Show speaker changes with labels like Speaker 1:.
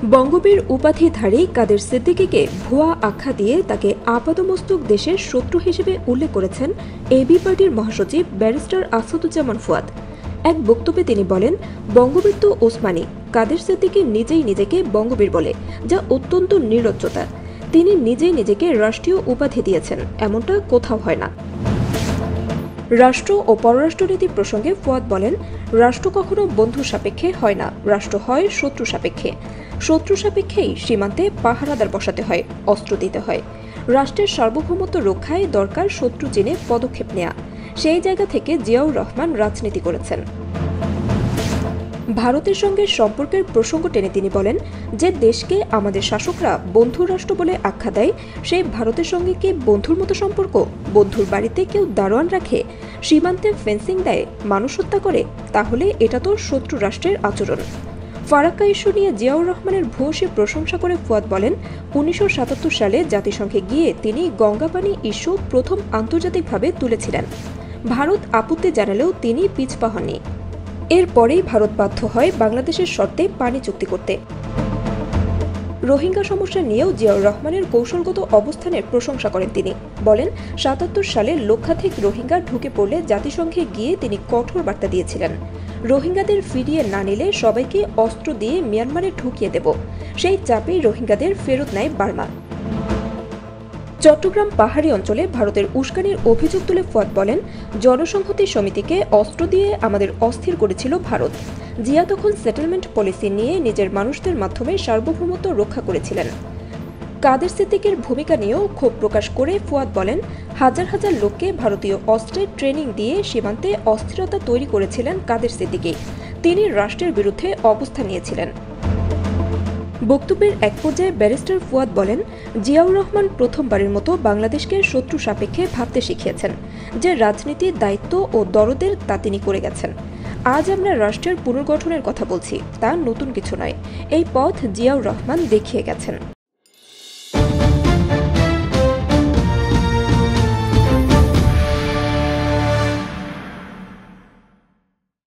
Speaker 1: বঙ্গবীর উপাধিধারী কাদের সিদ্দিকীকে ভুয়া আখ্যা দিয়ে তাকে আপাদমস্তক দেশের শত্রু হিসেবে উল্লেখ করেছেন এবি পার্টির মহাসচিব ব্যারিস্টার আসাদুজ্জামান ফুয়াদ। এক বক্তব্যে তিনি বলেন, বঙ্গবীর তো ওসমানী, কাদের সিদ্দিকী নিজেই নিজেকে বঙ্গবীর বলে, যা অত্যন্ত নির্লজ্জতা। তিনি নিজেই নিজেকে রাষ্ট্রীয় উপাধি দিয়েছেন, এমনটা কোথাও হয় না। রাষ্ট্র ও পররাষ্ট্রনীতি প্রসঙ্গে ফুয়াদ বলেন, রাষ্ট্র কখনো বন্ধু সাপেক্ষে হয় না, রাষ্ট্র হয় শত্রু সাপেক্ষে। শত্রু সাপেক্ষেই সীমান্তে পাহারাদার বসাতে হয়, অস্ত্র দিতে হয়। রাষ্ট্রের সার্বভৌমত্ব রক্ষায় দরকার শত্রু জেনে পদক্ষেপ নেয়া। সেই জায়গা থেকে জিয়াউর রহমান রাজনীতি করেছেন। ভারতের সঙ্গে সম্পর্কের প্রসঙ্গ টেনে তিনি বলেন, যে দেশকে আমাদের শাসকরা বন্ধু রাষ্ট্র বলে আখ্যা দেয়, সেই ভারতের সঙ্গে কি বন্ধুর মতো সম্পর্ক? বন্ধুর বাড়িতে কেউ দারোয়ান রাখে, সীমান্তে ফেন্সিং দেয়, মানুষ হত্যা করে, তাহলে এটা তো শত্রু রাষ্ট্রের আচরণ। ফারাক্কা ইস্যু নিয়ে জিয়াউর রহমানের ভূয়সী প্রশংসা করে ফুয়াদ বলেন, 1977 সালে জাতিসংঘে গিয়ে তিনি গঙ্গাপানি ইস্যু প্রথম আন্তর্জাতিকভাবে তুলেছিলেন। ভারত আপত্তি জানালেও তিনি পিছপা হননি। এরপরেই ভারত বাধ্য হয় বাংলাদেশের শর্তে পানি চুক্তি করতে। রোহিঙ্গা সমস্যা নিয়েও জিয়াউর রহমানের কৌশলগত অবস্থানের প্রশংসা করেন তিনি। বলেন, 77 সালে লক্ষাধিক রোহিঙ্গা ঢুকে পড়লে জাতিসংঘে গিয়ে তিনি কঠোর বার্তা দিয়েছিলেন, রোহিঙ্গাদের ফিরিয়ে না নিলে সবাইকে অস্ত্র দিয়ে মিয়ানমারে ঢুকিয়ে দেব। সেই চাপেই রোহিঙ্গাদের ফেরত নেয় বার্মা। চট্টগ্রাম পাহাড়ি অঞ্চলে ভারতের উস্কানির অভিযোগ তুলে ফুয়াদ বলেন, জনসংহতি সমিতিকে অস্ত্র দিয়ে আমাদের অস্থির করেছিল ভারত। জিয়া তখন সেটেলমেন্ট পলিসি নিয়ে নিজের মানুষদের মাধ্যমে সার্বভৌমত্ব রক্ষা করেছিলেন। কাদের সিদ্দিকের ভূমিকা নিয়েও ক্ষোভ প্রকাশ করে ফুয়াদ বলেন, হাজার হাজার লোককে ভারতীয় অস্ত্রের ট্রেনিং দিয়ে সীমান্তে অস্থিরতা তৈরি করেছিলেন কাদের সিদ্দিকী। তিনি রাষ্ট্রের বিরুদ্ধে অবস্থান নিয়েছিলেন। বক্তব্যের এক পর্যায়ে ব্যারিস্টার ফুয়াদ বলেন, জিয়াউর রহমান প্রথমবারের মতো বাংলাদেশকে শত্রু সাপেক্ষে ভাবতে শিখিয়েছেন। যে রাজনীতি, দায়িত্ব ও দরদের তা তিনি করে গেছেন। আজ আমরা রাষ্ট্রের পুনর্গঠনের কথা বলছি, তা নতুন কিছু নয়। এই পথ জিয়াউর রহমান দেখিয়ে গেছেন।